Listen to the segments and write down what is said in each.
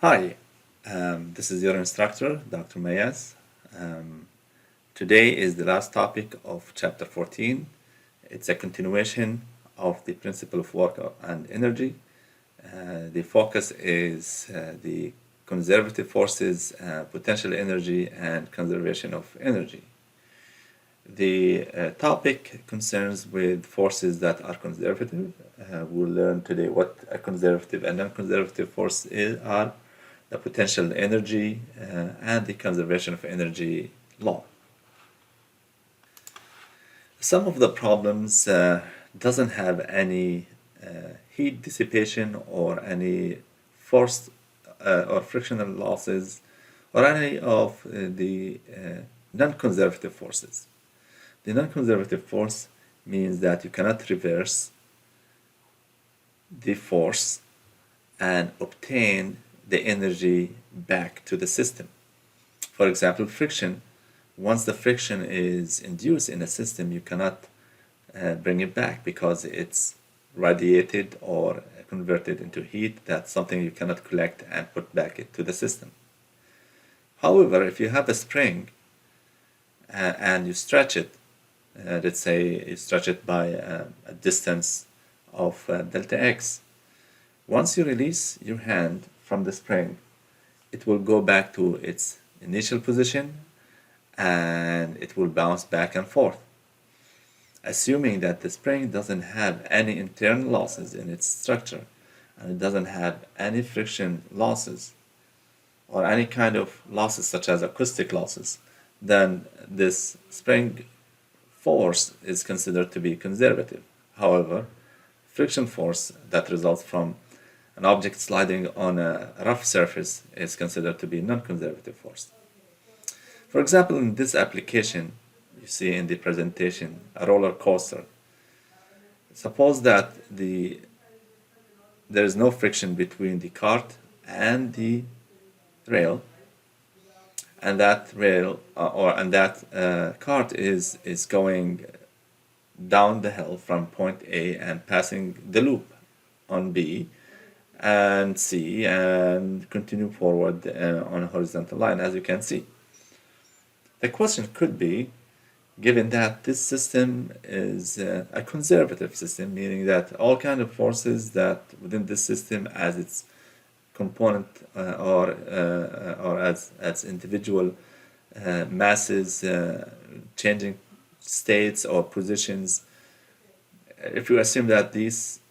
Hi, this is your instructor, Dr. Mayaz. Um, Today is the last topic of chapter 14. It's a continuation of the principle of work and energy. The focus is the conservative forces, potential energy, and conservation of energy. The topic concerns with forces that are conservative. We'll learn today what a conservative and non-conservative force are, the potential energy, and the conservation of energy law. Some of the problems doesn't have any heat dissipation or any force or frictional losses or any of the non-conservative forces. The non-conservative force means that you cannot reverse the force and obtain the energy back to the system. For example, friction. Once the friction is induced in a system, you cannot bring it back because it's radiated or converted into heat. That's something you cannot collect and put back into the system. However, if you have a spring and you stretch it, let's say you stretch it by a distance of delta x, once you release your hand from the spring, it will go back to its initial position and it will bounce back and forth. Assuming that the spring doesn't have any internal losses in its structure and it doesn't have any friction losses or any kind of losses such as acoustic losses, then this spring force is considered to be conservative. However, friction force that results from an object sliding on a rough surface is considered to be non-conservative force. For example, in this application, you see in the presentation a roller coaster. Suppose that there is no friction between the cart and the rail, and that cart is going down the hill from point A and passing the loop on B and C and continue forward on a horizontal line, as you can see. The question could be, given that this system is a conservative system, meaning that all kind of forces that within this system as its component or as individual masses changing states or positions, if you assume that these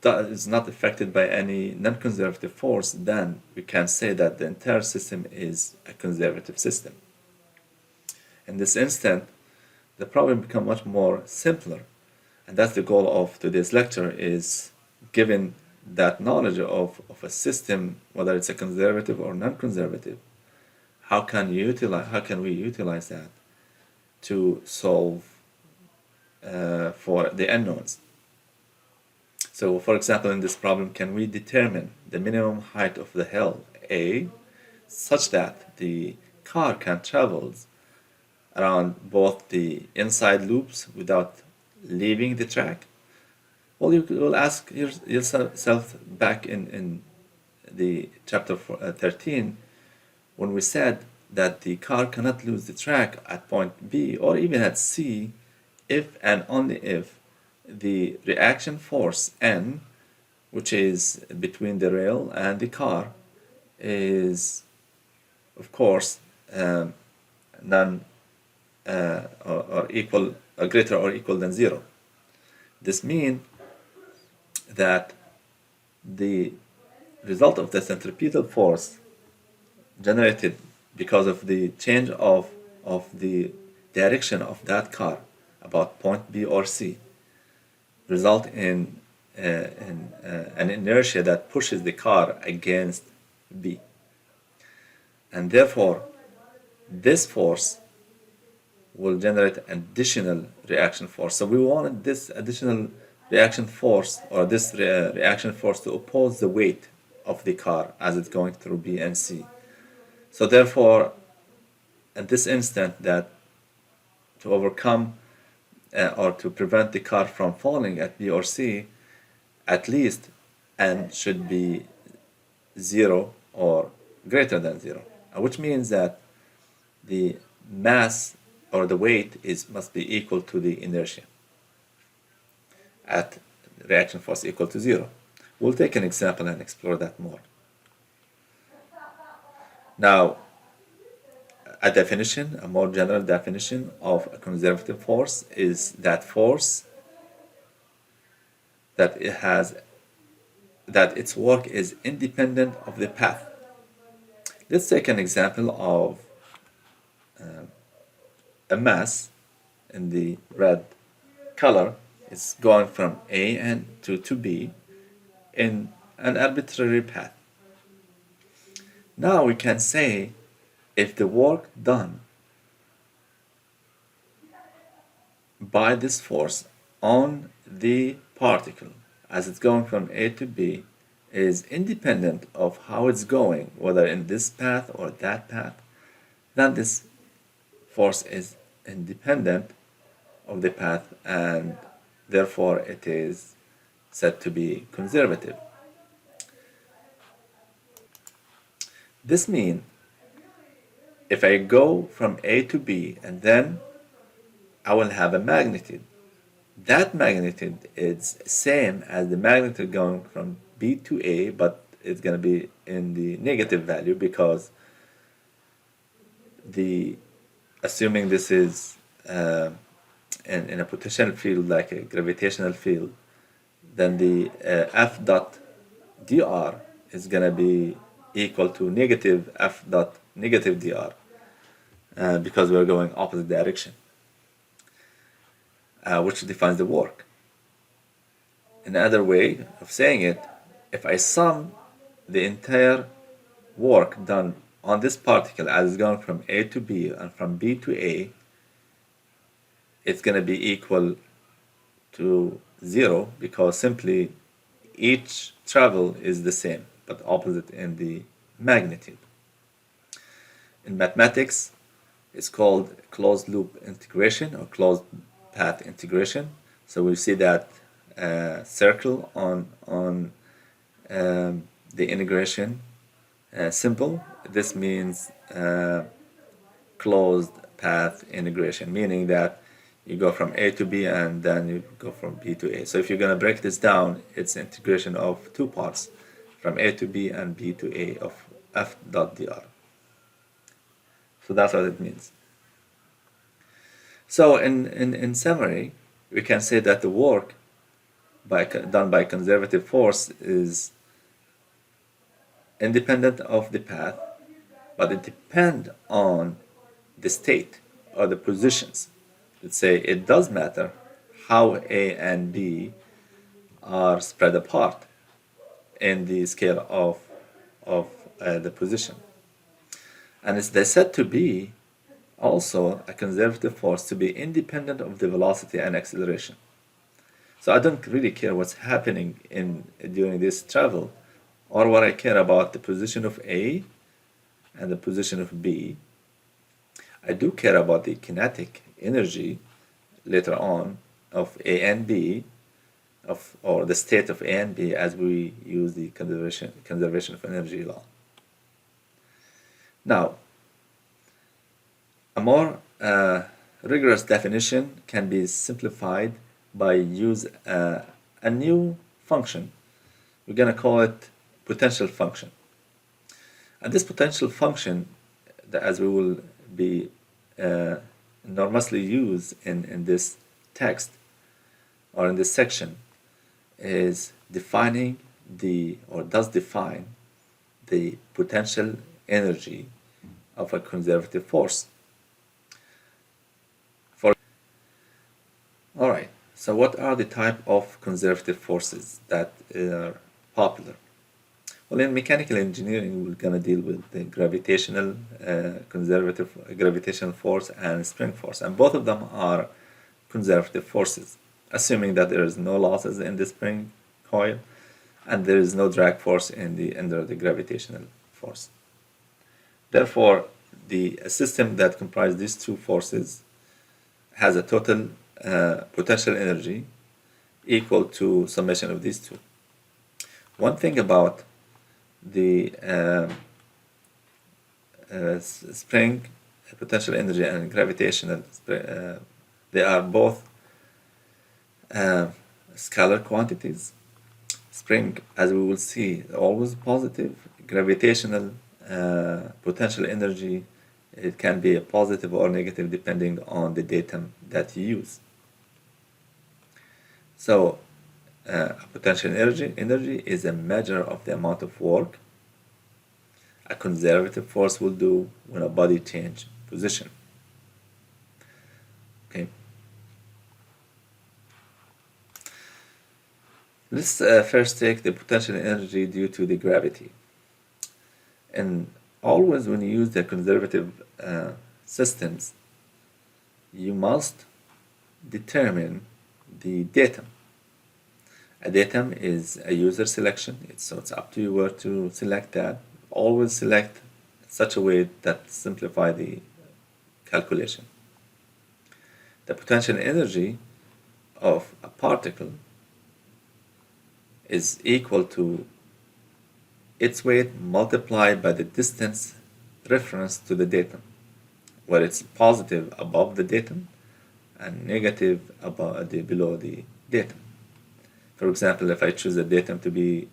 is not affected by any non-conservative force, then we can say that the entire system is a conservative system. In this instant, the problem becomes much more simpler, and that's the goal of today's lecture, is given that knowledge of a system, whether it's a conservative or non-conservative, how can we utilize that to solve for the unknowns? So, for example, in this problem, can we determine the minimum height of the hill A such that the car can travel around both the inside loops without leaving the track? Well, you will ask yourself back in the chapter 13, when we said that the car cannot lose the track at point B or even at C if and only if the reaction force N, which is between the rail and the car, is of course none or equal or greater or equal than zero. This means that the result of the centripetal force generated because of the change of the direction of that car about point B or C result in an inertia that pushes the car against B, and therefore this force will generate additional reaction force. So we wanted this additional reaction force or this reaction force to oppose the weight of the car as it's going through B and C. So therefore, at this instant, that to overcome or to prevent the car from falling at B or C, at least N should be 0 or greater than 0, which means that the mass or the weight must be equal to the inertia at reaction force equal to 0. We'll take an example and explore that more. Now, a more general definition of a conservative force is that force that its work is independent of the path. Let's take an example of a mass in the red color is going from A and to B in an arbitrary path. Now we can say if the work done by this force on the particle as it's going from A to B is independent of how it's going, whether in this path or that path, then this force is independent of the path and therefore it is said to be conservative. This means if I go from A to B and then I will have a magnitude. That magnitude is same as the magnitude going from B to A, but it's going to be in the negative value because assuming this is in a potential field like a gravitational field, then the F dot dr is going to be equal to negative F dot negative dr because we're going opposite direction, which defines the work. Another way of saying it, if I sum the entire work done on this particle as it's going from A to B and from B to A, it's going to be equal to 0 because simply each travel is the same but opposite in the magnitude. In mathematics, it's called closed loop integration or closed path integration. So we see that circle on the integration symbol. This means closed path integration, meaning that you go from A to B and then you go from B to A. So if you're going to break this down, it's integration of two parts, from A to B and B to A of F dot dr. So that's what it means. So in summary, we can say that the work done by conservative force is independent of the path, but it depends on the state or the positions. Let's say it does matter how A and B are spread apart in the scale of the position. And they're said to be also a conservative force to be independent of the velocity and acceleration. So I don't really care what's happening during this travel, or what I care about the position of A and the position of B. I do care about the kinetic energy later on of A and B, or the state of A and B as we use the conservation of energy law. Now, a more rigorous definition can be simplified by use a new function. We're going to call it potential function. And this potential function, as we will be enormously used in this text or in this section, is defining does define the potential energy of a conservative force. Alright, so what are the type of conservative forces that are popular? Well, in mechanical engineering, we're going to deal with the gravitational, conservative gravitational force and spring force, and both of them are conservative forces, assuming that there is no losses in the spring coil and there is no drag force under the gravitational force. Therefore, the system that comprises these two forces has a total potential energy equal to summation of these two. One thing about the spring potential energy and gravitational, they are both scalar quantities. Spring, as we will see, always positive. Gravitational potential energy, it can be a positive or negative depending on the datum that you use. So potential energy is a measure of the amount of work a conservative force will do when a body changes position. Okay. Let's first take the potential energy due to the gravity. And always when you use the conservative systems, you must determine the datum. A datum is a user selection, so it's up to you where to select that. Always select such a way that simplify the calculation. The potential energy of a particle is equal to its weight multiplied by the distance reference to the datum, where it's positive above the datum and negative below the datum. For example, if I choose the datum to be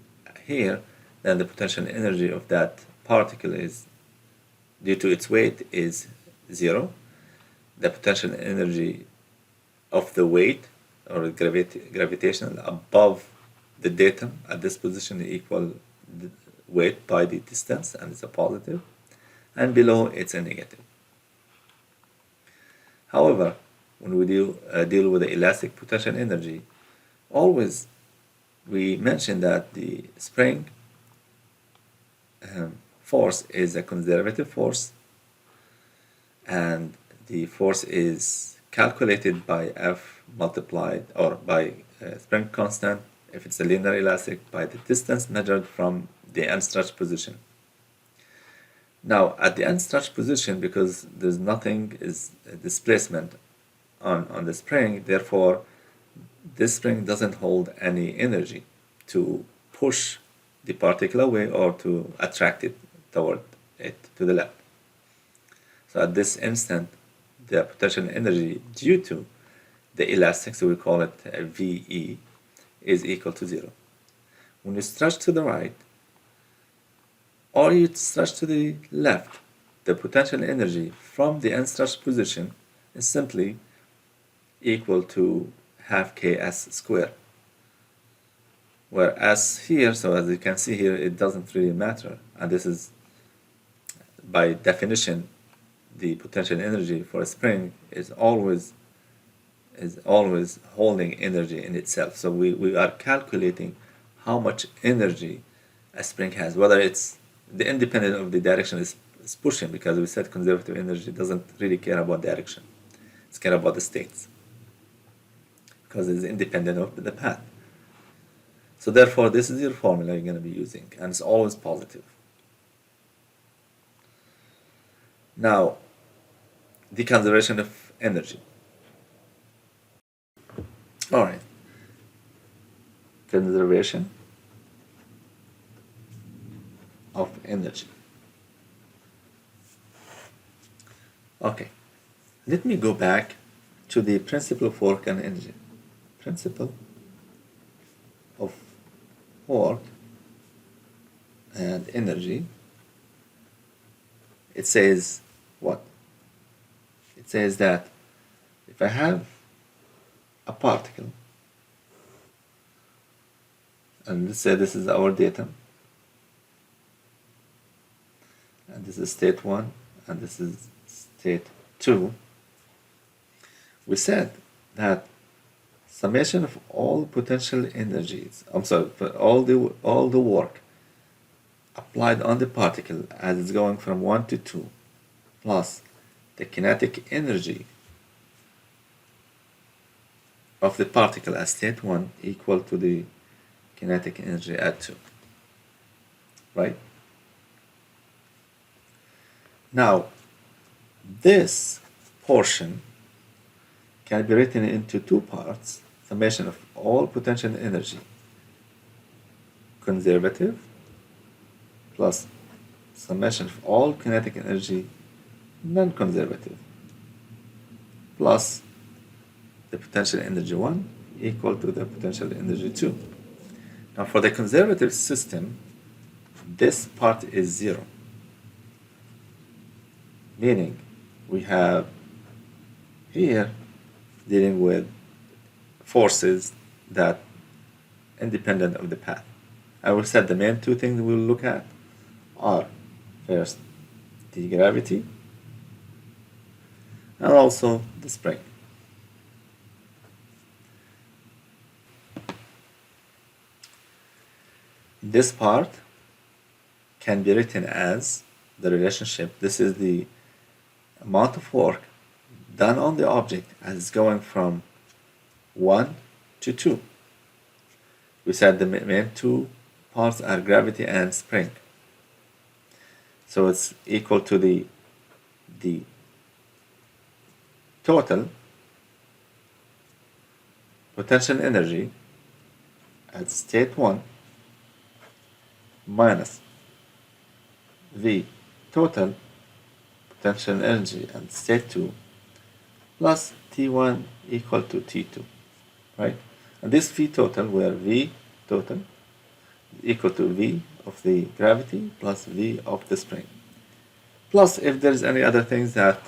here, then the potential energy of that particle is, due to its weight, is 0. The potential energy of the weight or gravitational above the datum at this position is equal the weight by the distance, and it's a positive, and below it's a negative. However, when we deal with the elastic potential energy, always we mention that the spring force is a conservative force, and the force is calculated by F multiplied, or by spring constant, if it's a linear elastic, by the distance measured from the unstretched position. Now, at the unstretched position, because there's nothing is displacement on the spring, therefore this spring doesn't hold any energy to push the particle away or to attract it toward it to the left. So at this instant, the potential energy due to the elastic, so we call it VE, is equal to 0. When you stretch to the right or you stretch to the left, the potential energy from the unstretched position is simply equal to half ks squared. Whereas here, so as you can see here, it doesn't really matter, and this is by definition the potential energy for a spring is always holding energy in itself. So we are calculating how much energy a spring has, whether it's the independent of the direction is pushing, because we said conservative energy doesn't really care about direction, it's care about the states, because it's independent of the path. So therefore, this is your formula you're going to be using, and it's always positive. Now, the conservation of energy. All right. Conservation of energy. Okay. Let me go back to the principle of work and energy. Principle of work and energy. It says what? It says that if I have a particle, and let's say this is our datum, and this is state 1, and this is state 2, we said that summation of all potential energies, for all the work applied on the particle as it's going from 1 to 2, plus the kinetic energy of the particle at state 1 equal to the kinetic energy at 2. Right? Now, this portion can be written into two parts: summation of all potential energy, conservative, plus summation of all kinetic energy non-conservative plus the potential energy 1 equal to the potential energy 2. Now for the conservative system, this part is 0, meaning we have here dealing with forces that independent of the path. I will say the main two things we'll look at are first the gravity and also the spring. This part can be written as the relationship. This is the amount of work done on the object as it's going from 1 to 2. We said the main two parts are gravity and spring. So it's equal to the total potential energy at state 1 minus V total potential energy at state 2 plus T1 equal to T2, right? And this V total, where V total is equal to V of the gravity plus V of the spring. Plus, if there's any other things that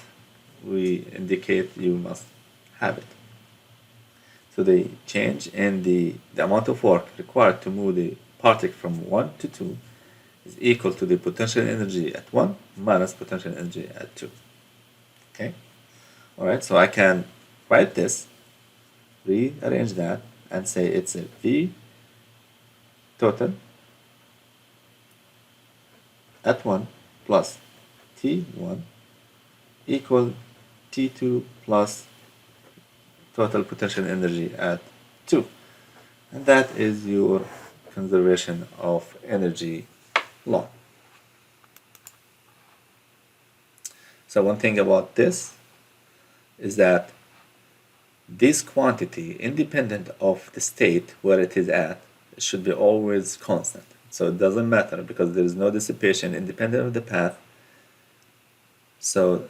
we indicate, you must have it. So the change in the amount of work required to move the particle from 1 to 2 is equal to the potential energy at 1 minus potential energy at 2. Okay? Alright, so I can write this, rearrange that, and say it's a V total at 1 plus T1 equal T2 plus total potential energy at 2. And that is your conservation of energy law. So one thing about this is that this quantity, independent of the state where it is at, should be always constant. So it doesn't matter because there is no dissipation independent of the path. So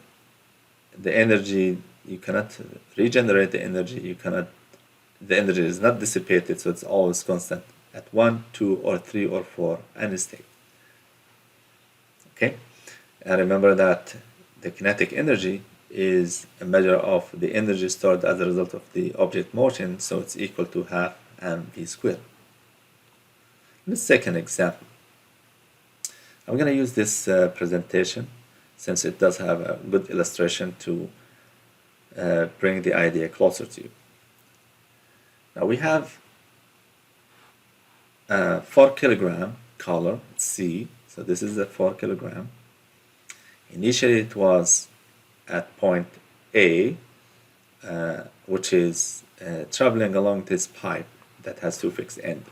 the energy, you cannot regenerate the energy, the energy is not dissipated, so it's always constant at 1, 2, or 3, or 4, any state. Okay? And remember that the kinetic energy is a measure of the energy stored as a result of the object motion, so it's equal to half mv squared. Let's take an example. I'm going to use this presentation since it does have a good illustration to bring the idea closer to you. Now we have a 4 kilogram collar C, so this is a 4 kilogram. Initially it was at point A, which is traveling along this pipe that has two fixed ends.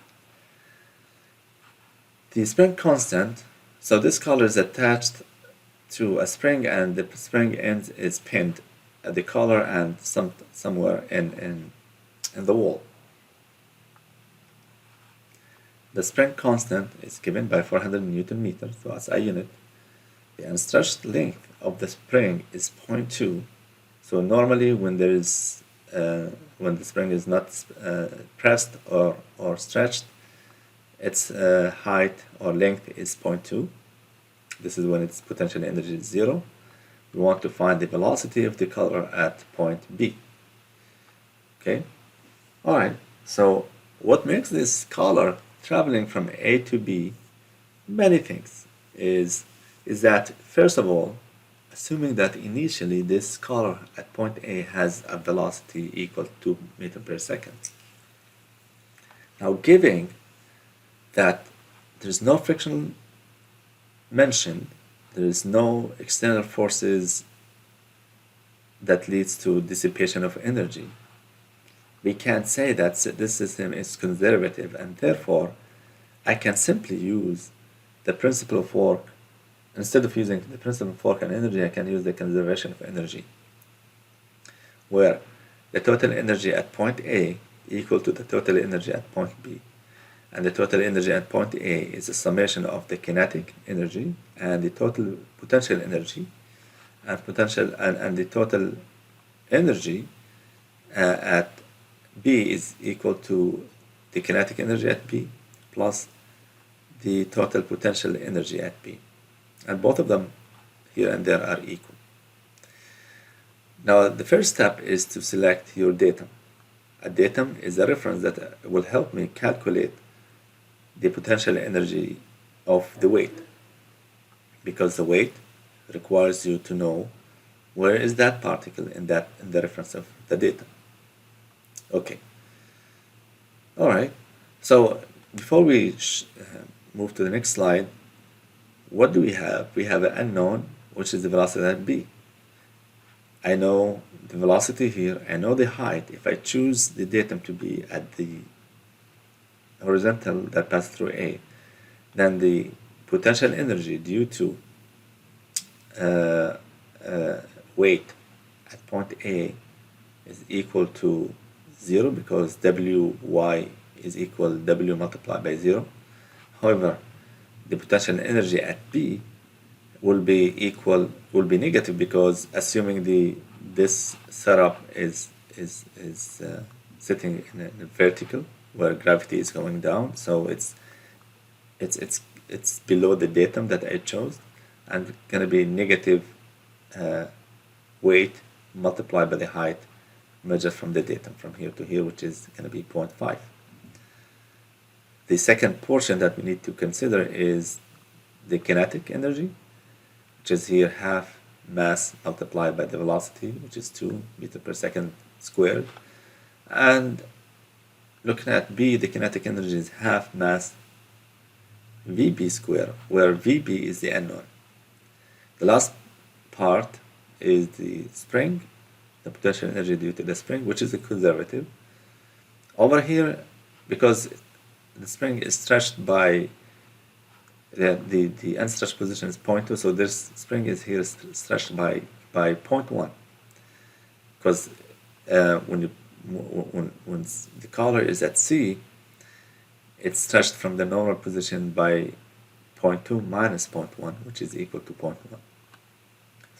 The spring constant, so this collar is attached to a spring and the spring end is pinned at the collar and somewhere in the wall. The spring constant is given by 400 Newton meters, so as a unit. The unstretched length of the spring is 0.2. So normally when there is when the spring is not pressed or stretched, its height or length is 0.2. This is when its potential energy is 0. We want to find the velocity of the collar at point B. Okay? Alright, so what makes this collar traveling from A to B, many things, is that first of all, assuming that initially this collar at point A has a velocity equal to 2 meters per second. Now giving that there is no friction mentioned, there is no external forces that leads to dissipation of energy, we can say that this system is conservative, and therefore I can simply use the principle of work. Instead of using the principle of work and energy, I can use the conservation of energy, where the total energy at point A equal to the total energy at point B. and the total energy at point A is a summation of the kinetic energy and the total potential energy, and the total energy at B is equal to the kinetic energy at B plus the total potential energy at B, and both of them here and there are equal. Now the first step is to select your datum. A datum is a reference that will help me calculate the potential energy of the weight, because the weight requires you to know where is that particle in the reference of the datum. Okay. All right. So before we move to the next slide, what do we have? We have an unknown, which is the velocity at B. I know the velocity here, I know the height. If I choose the datum to be at the horizontal that passes through A, then the potential energy due to weight at point A is equal to 0, because Wy is equal W multiplied by 0. However, the potential energy at B will be negative, because assuming this setup is sitting in a vertical where gravity is going down, so it's below the datum that I chose, and it's going to be negative weight multiplied by the height measured from the datum from here to here, which is going to be 0.5. The second portion that we need to consider is the kinetic energy, which is here half mass multiplied by the velocity, which is 2 meters per second squared. And looking at B, the kinetic energy is half mass VB squared, where VB is the unknown. The last part is the spring, the potential energy due to the spring, which is a conservative. Over here, because the spring is stretched by the unstretched position is 0.2, so this spring is here stretched by 0.1, because when the collar is at C, it's stretched from the normal position by 0.2 minus 0.1, which is equal to 0.1.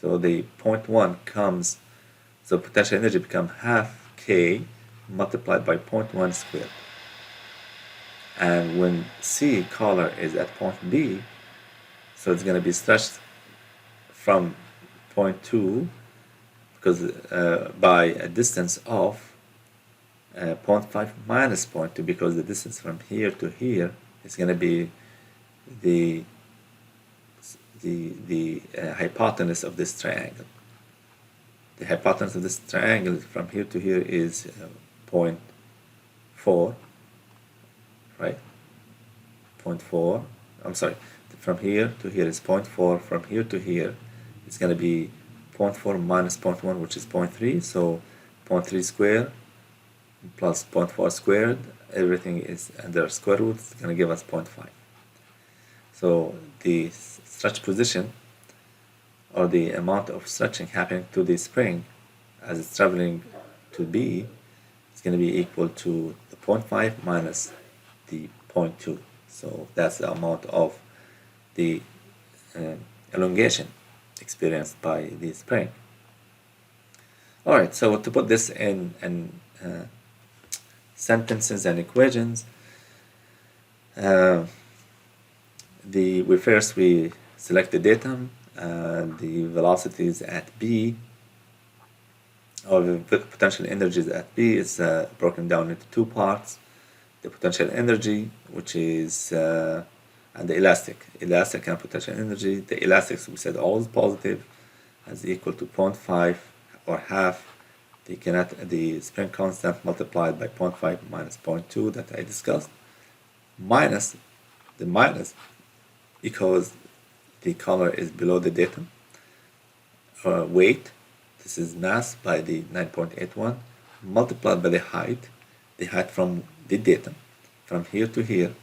So the 0.1 comes, so potential energy becomes half K multiplied by 0.1 squared. And when C collar is at point B, so it's going to be stretched from 0.2, because by a distance of 0.5 minus 0.2, because the distance from here to here is going to be the hypotenuse of this triangle. The hypotenuse of this triangle from here to here is 0.4, right? 0.4, I'm sorry, from here to here is 0.4, from here to here it's going to be 0.4 minus 0.1, which is 0.3, so 0.3 squared plus 0.4 squared, everything is under square root, it's going to give us 0.5. So the stretch position, or the amount of stretching happening to the spring as it's traveling to B, is going to be equal to the 0.5 minus the 0.2. So that's the amount of the elongation experienced by the spring. Alright, so to put this in sentences and equations, we select the datum, the velocities at B, or the potential energies at B is broken down into two parts: the potential energy, which is and the elastic and potential energy. The elastic, we said, always positive, is equal to 0.5 or half the spring constant multiplied by 0.5 minus 0.2 that I discussed, minus because the color is below the datum. Weight, this is mass by the 9.81, multiplied by the height from the datum from here to here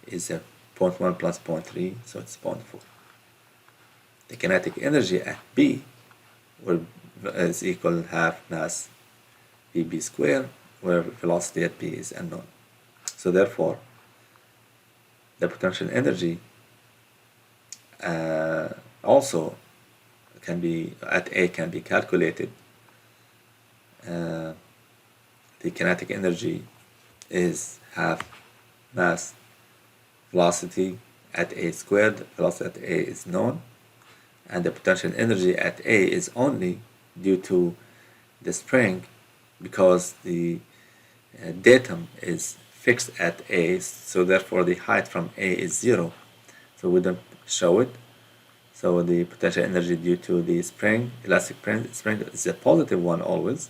is 0.1 plus 0.3, so it's 0.4. The kinetic energy at B is equal to half mass VB squared, where velocity at B is unknown. So therefore, the potential energy also can be at A can be calculated. The kinetic energy is half mass velocity at A squared. Velocity at A is known, and the potential energy at A is only due to the spring, because the datum is fixed at A, so therefore the height from A is 0. So we don't show it. So the potential energy due to the spring, elastic spring, is a positive one always,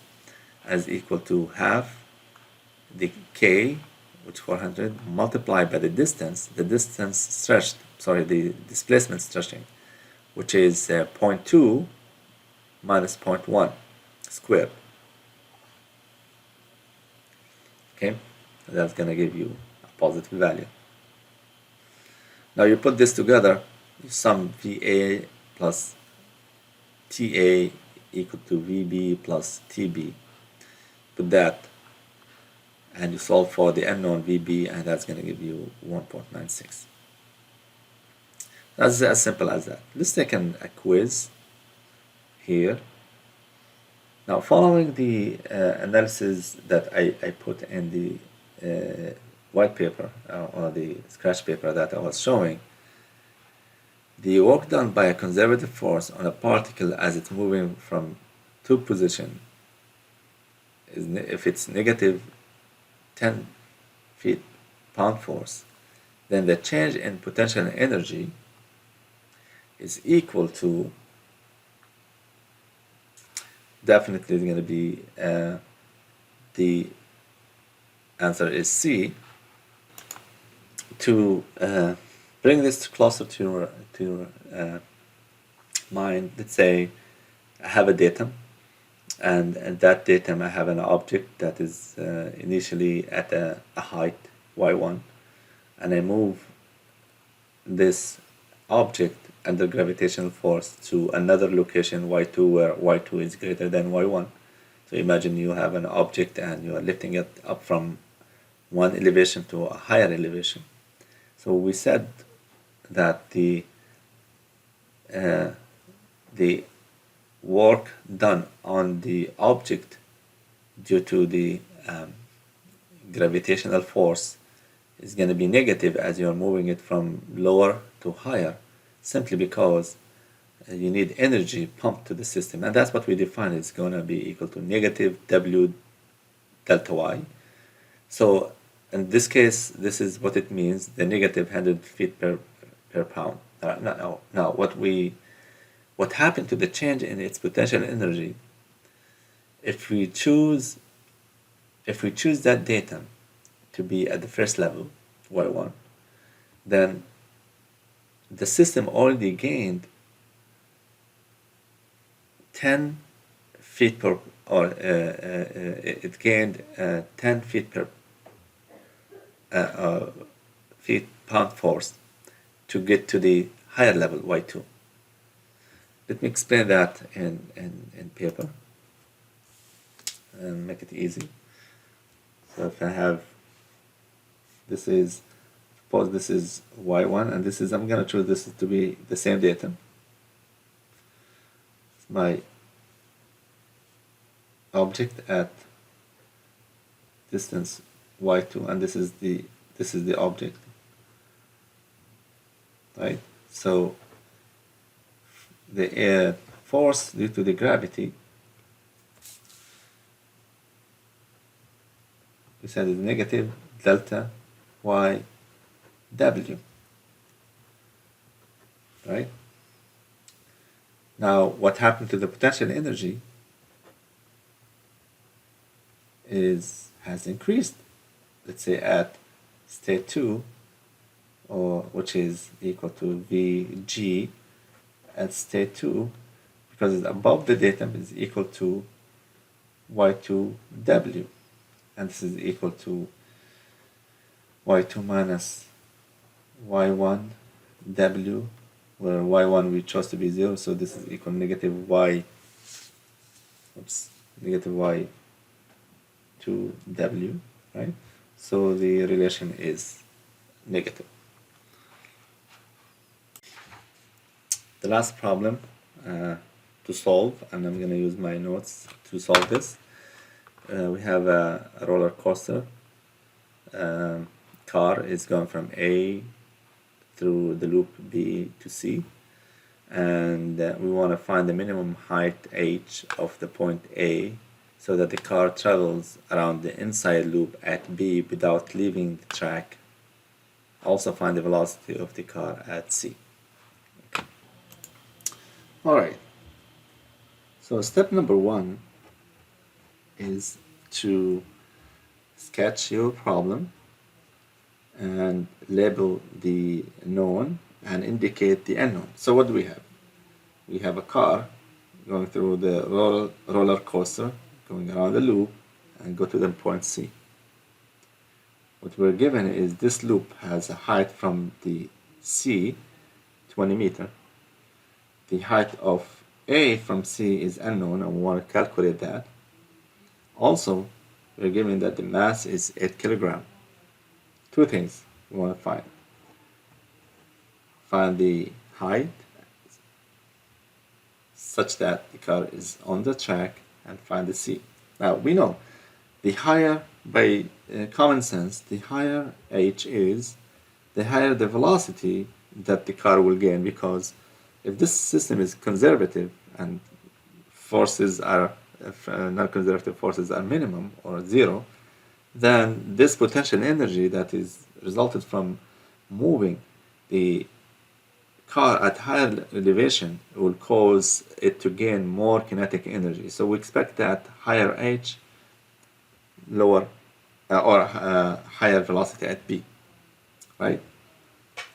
as equal to half the K, which 400, multiplied by the distance stretched, the displacement stretching, which is 0.2 minus 0.1 squared. Okay, that's going to give you a positive value. Now you put this together, you sum VA plus TA equal to VB plus TB. Put that, and you solve for the unknown VB, and that's going to give you 1.96. That's as simple as that. Let's take a quiz here. Now, following the analysis that I put in the white paper or the scratch paper that I was showing, the work done by a conservative force on a particle as it's moving from two positions is, if it's negative 10 feet pound force, then the change in potential energy is equal to, definitely going to be, the answer is C. To bring this closer to your mind, let's say I have a datum, and that datum I have an object that is initially at a height y1, and I move this object under gravitational force to another location y2 where y2 is greater than y1. So imagine you have an object and you are lifting it up from one elevation to a higher elevation. So we said that the work done on the object due to the gravitational force is going to be negative as you are moving it from lower to higher, simply because you need energy pumped to the system, and that's what we define. It's going to be equal to negative W delta Y. So in this case, this is what it means, the negative 100 feet per pound. Now what happened to the change in its potential energy, if we choose that datum to be at the first level, y1, then the system already gained 10 feet per, or it gained 10 feet per feet pound force to get to the higher level, y2. Let me explain that in paper and make it easy. So if I have, suppose this is y1, and this is, I'm going to choose this to be the same datum. It's my object at distance y2, and this is the object, right? So the force due to the gravity, we said is negative delta y w, right? Now what happened to the potential energy has increased, let's say at state 2, or which is equal to Vg at state 2, because it's above the datum, is equal to y2w, and this is equal to y2 minus y1w, where y1 we chose to be 0, so this is equal to negative y2w, right? So the relation is negative. the last problem to solve, and I'm going to use my notes to solve this. We have a roller coaster. Car is going from A through the loop B to C, and we want to find the minimum height h of the point A so that the car travels around the inside loop at B without leaving the track. Also find the velocity of the car at C. Okay. Alright, so step number 1 is to sketch your problem and label the known and indicate the unknown. So what do we have? We have a car going through the roller coaster, going around the loop, and go to the point C. What we're given is this loop has a height from the C, 20 meter. The height of A from C is unknown, and we want to calculate that. Also, we're given that the mass is 8 kilogram. Two things we want to find. Find the height such that the car is on the track, and find the C. Now we know the higher, by common sense, the higher h is, the higher the velocity that the car will gain, because if this system is conservative and forces are, if non-conservative forces are minimum or zero, then this potential energy that is resulted from moving the car at higher elevation will cause it to gain more kinetic energy. So we expect that higher h, lower higher velocity at B, right?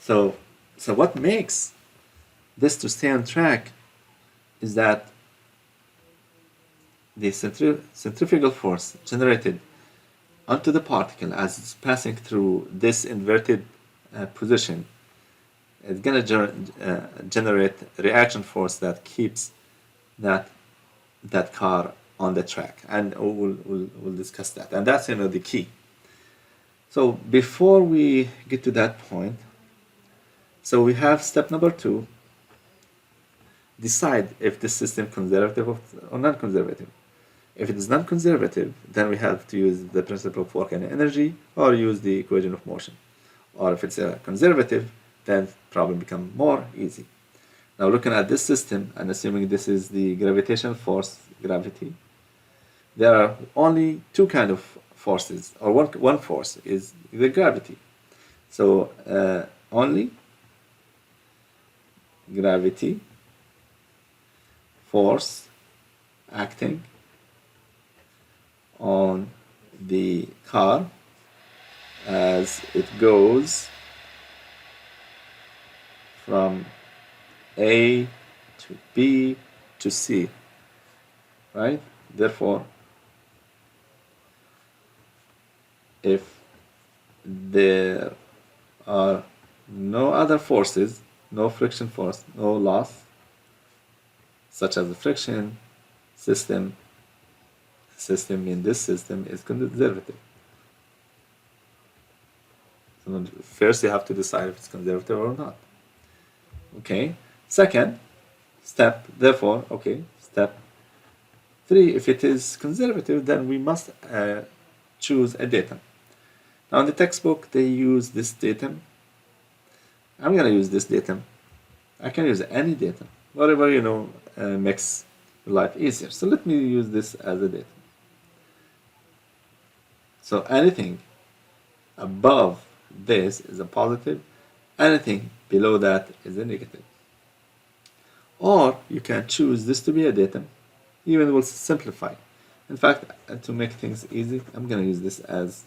So what makes this to stay on track is that the centrifugal force generated onto the particle as it's passing through this inverted position is going to generate reaction force that keeps that car on the track, and we'll discuss that, and that's the key. So before we get to that point, so we have step number 2. Decide if this system conservative or non-conservative. If it is non-conservative, then we have to use the principle of work and energy, or use the equation of motion. Or if it's conservative, then problem becomes more easy. Now looking at this system and assuming this is the gravitational force, gravity, there are only two kind of forces, or one force is the gravity. So only gravity force acting on the car as it goes from A to B to C, right? Therefore, if there are no other forces, no friction force, no loss, such as the friction system in this system is conservative. So first you have to decide if it's conservative or not. Okay. Second step, therefore, okay, step 3, if it is conservative, then we must choose a datum. Now in the textbook they use this datum. I'm going to use this datum. I can use any datum, whatever makes life easier. So let me use this as a datum. So anything above this is a positive, anything below that is a negative. Or you can choose this to be a datum. Even will simplify. In fact, to make things easy, I'm going to use this as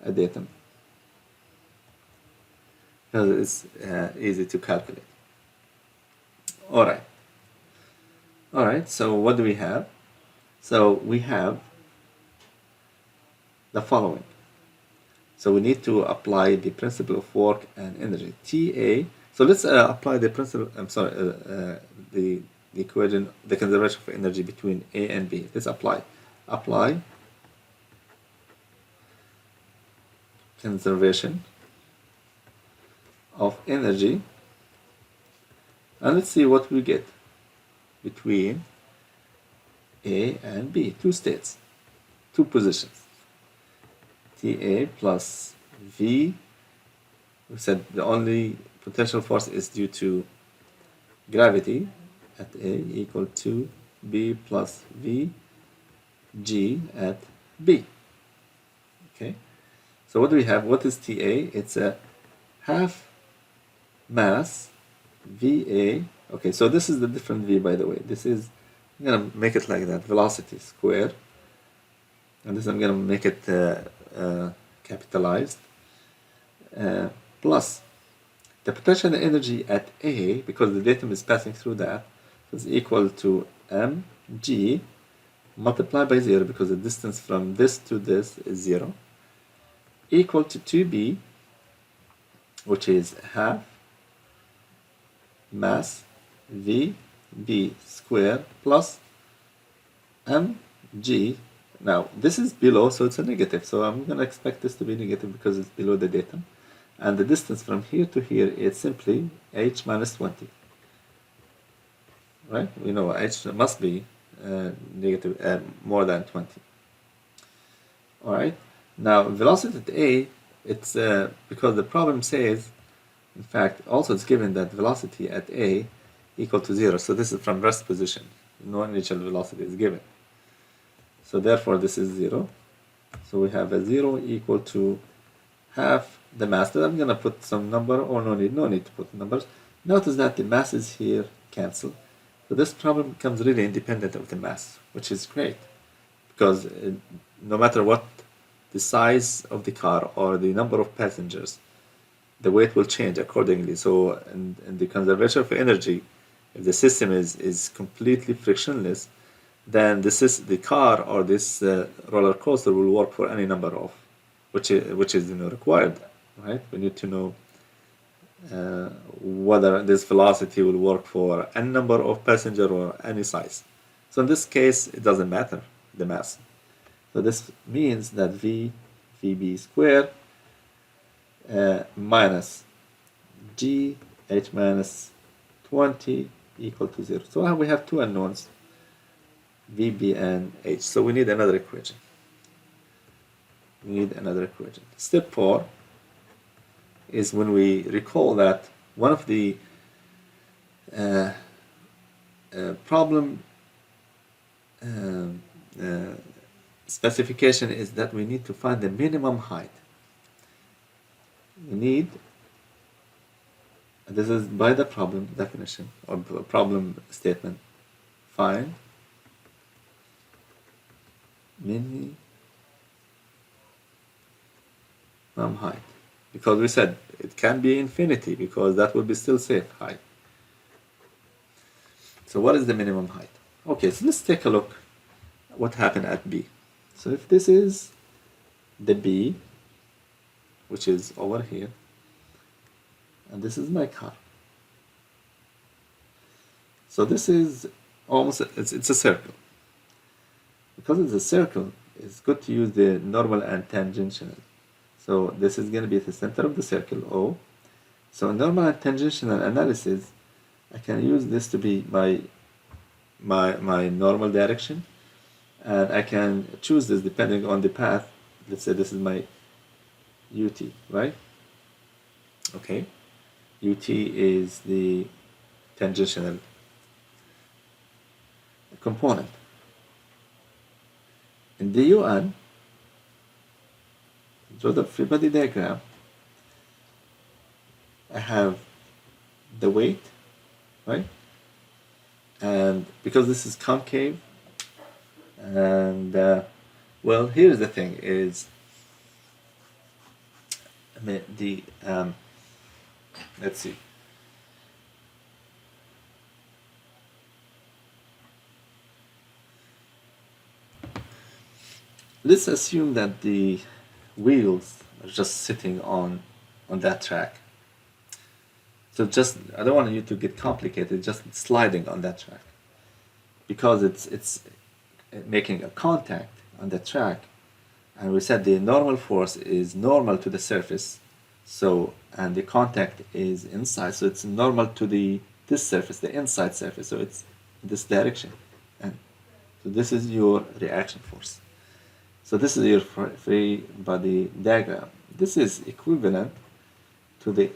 a datum, because it's easy to calculate. Alright, so what do we have? So we have the following. So we need to apply the principle of work and energy, TA. So let's apply the principle, the equation, the conservation of energy between A and B. Let's apply conservation of energy And let's see what we get between A and B, two states, two positions. TA plus V, we said the only potential force is due to gravity at A equal to B plus V G at B. Okay, so what do we have? What is TA? It's a half mass VA. Okay, so this is the different V, by the way. This is, I'm gonna make it like that, velocity square, and this I'm gonna make it capitalized, plus the potential energy at A, because the datum is passing through that, is equal to mg multiplied by 0, because the distance from this to this is 0, equal to 2b, which is half mass VB square plus mg. Now this is below, so it's a negative, so I'm going to expect this to be negative because it's below the datum. And the distance from here to here is simply h minus 20. Right? We know h must be negative, more than 20. Alright? Now, velocity at A, it's because the problem says, in fact, also it's given that velocity at A equal to 0. So this is from rest position. No initial velocity is given. So therefore, this is 0. So we have a 0 equal to half the mass. That I'm going to put some number, or no need to put numbers. Notice that the masses here cancel. So this problem becomes really independent of the mass, which is great, because no matter what the size of the car or the number of passengers, the weight will change accordingly. So in the conservation of energy, if the system is completely frictionless, then the car or this roller coaster will work for any number of, which is required, right? We need to know whether this velocity will work for any number of passenger or any size. So in this case, it doesn't matter the mass. So this means that VB squared minus G H minus 20 equal to 0. So we have two unknowns, VB and H. So we need another equation. Step 4 is when we recall that one of the problem specification is that we need to find the minimum height. We need, this is by the problem definition or problem statement, find minimum height, because we said it can be infinity, because that will be still safe height. So what is the minimum height? Okay, so let's take a look what happened at B. So if this is the B, which is over here, and this is my car. So this is almost, it's a circle. Because it's a circle, it's good to use the normal and tangential. So this is going to be the center of the circle, O. So in normal and tangential analysis, I can use this to be my normal direction, and I can choose this depending on the path. Let's say this is my UT, right? Okay, UT is the tangential component. In the UN, draw the free body diagram. I have the weight, right? And because this is concave, and well, here's the thing: is the let's see. Let's assume that the wheels are just sitting on that track. So just, I don't want you to get complicated, just sliding on that track, because it's making a contact on the track, and we said the normal force is normal to the surface, so, and the contact is inside, so it's normal to the this surface, the inside surface, so it's this direction. And so this is your reaction force. So this is your free body diagram. This is equivalent to the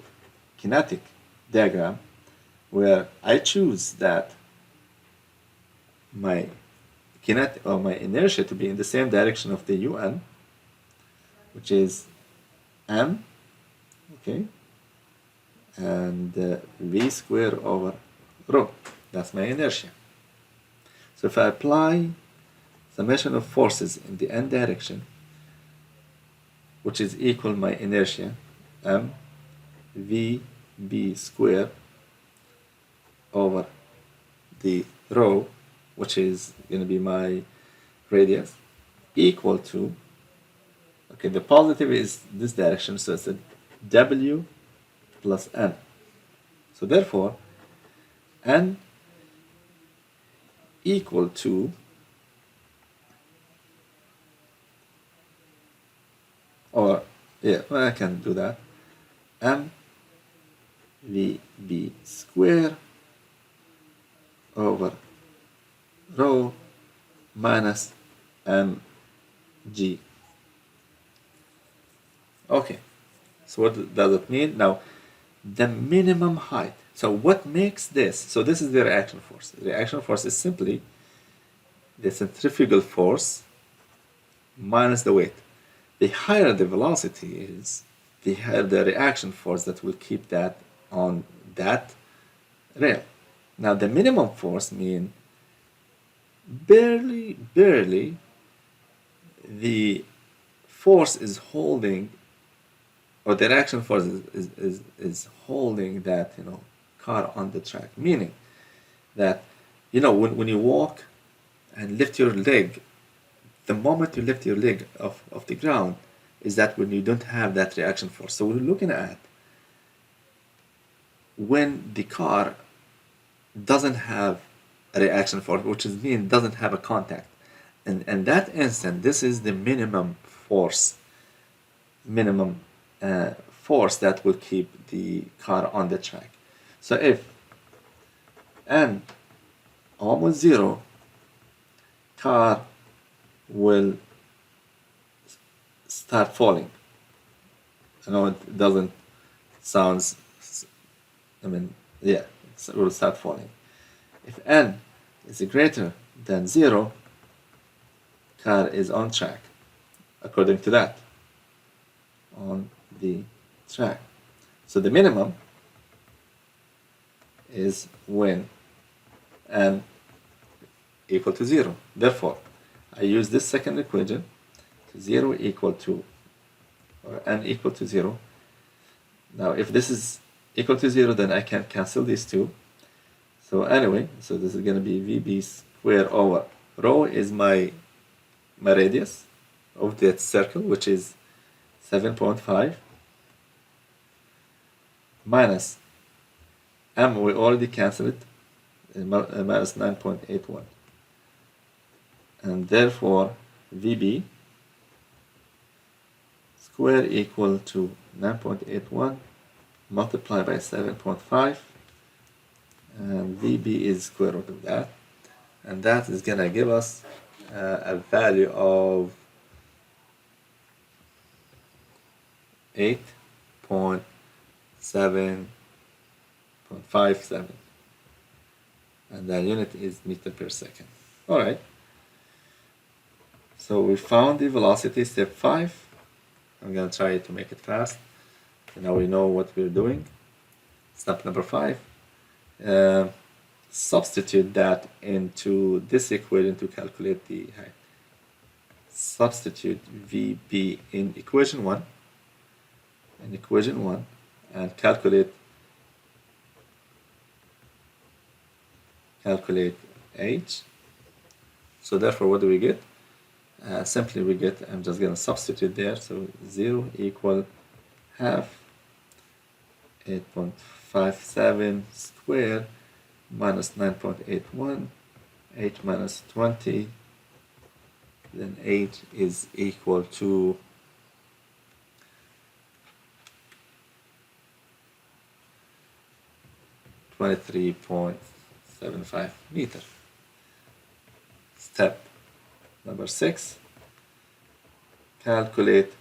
kinetic diagram, where I choose that my kinetic or my inertia to be in the same direction of the un, which is m, okay, and v squared over rho. That's my inertia. So if I apply summation of forces in the n direction, which is equal my inertia, m v b squared over the rho, which is going to be my radius, equal to, okay, the positive is this direction, so it's a w plus n. So therefore, n equal to, or yeah, well, I can do that, m vb squared over rho minus mg. Okay, so what does it mean? Now, the minimum height. So what makes this? So this is the reaction force. The reaction force is simply the centrifugal force minus the weight. The higher the velocity is, the higher the reaction force that will keep that on that rail. Now the minimum force means barely the force is holding, or the reaction force is holding that, you know, car on the track. Meaning that, you know, when you walk and lift your leg, the moment you lift your leg off the ground is that when you don't have that reaction force. So we're looking at when the car doesn't have a reaction force, which is mean doesn't have a contact. And in that instant, this is the minimum force that will keep the car on the track. So if n almost zero, car will start falling. I know it doesn't sound, I mean, yeah, it will start falling. If n is greater than 0, car is on track, according to that, on the track. So the minimum is when n equal to 0. Therefore, I use this second equation, 0 equal to, or n equal to 0. Now, if this is equal to 0, then I can cancel these two. So anyway, so this is going to be VB squared over rho is my radius of that circle, which is 7.5, minus m, we already canceled it, minus 9.81. And therefore, VB squared equal to 9.81 multiplied by 7.5, and VB is square root of that, and that is gonna give us a value of 8.7.57, and the unit is meter per second. All right. So we found the velocity, step 5. I'm gonna try to make it fast. So now we know what we're doing. Step number 5. Substitute that into this equation to calculate the height. Substitute VB in equation 1, and calculate h. So therefore, what do we get? Simply we get, I'm just going to substitute there, so 0 equal half 8.57 squared minus 9.81, 8 minus 20, then 8 is equal to 12.5. 23.75 meter. Step number 6, calculate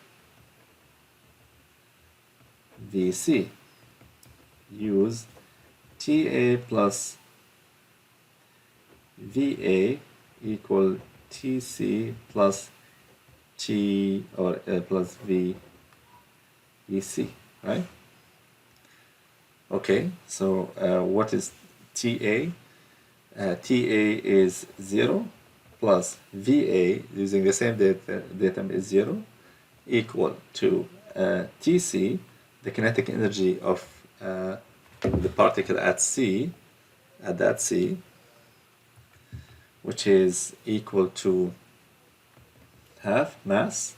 VC. Use TA plus VA equal TC plus T or plus VEC, right? Okay, so what is TA? TA is 0 plus VA, using the same datum, is 0, equal to TC, the kinetic energy of the particle at C, which is equal to half mass,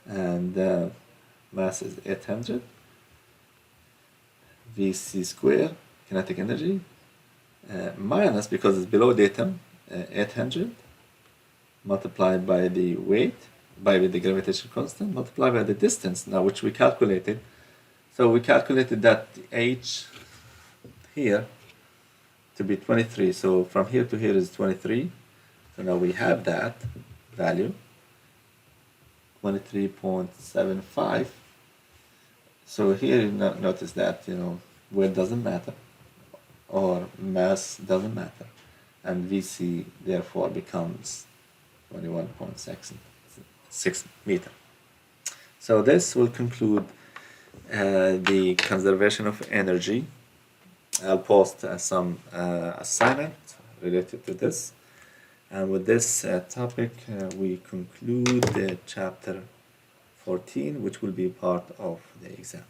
and mass is 800, VC square, kinetic energy, minus, because it's below datum, 800, multiplied by the weight, by the gravitational constant, multiplied by the distance, now which we calculated. So we calculated that h here to be 23. So from here to here is 23. So now we have that value, 23.75. So here you notice that, weight doesn't matter, or mass doesn't matter, and VC therefore becomes 21.6 meter. So this will conclude the conservation of energy. I'll post some assignment related to this. And with this topic, we conclude chapter 14, which will be part of the exam.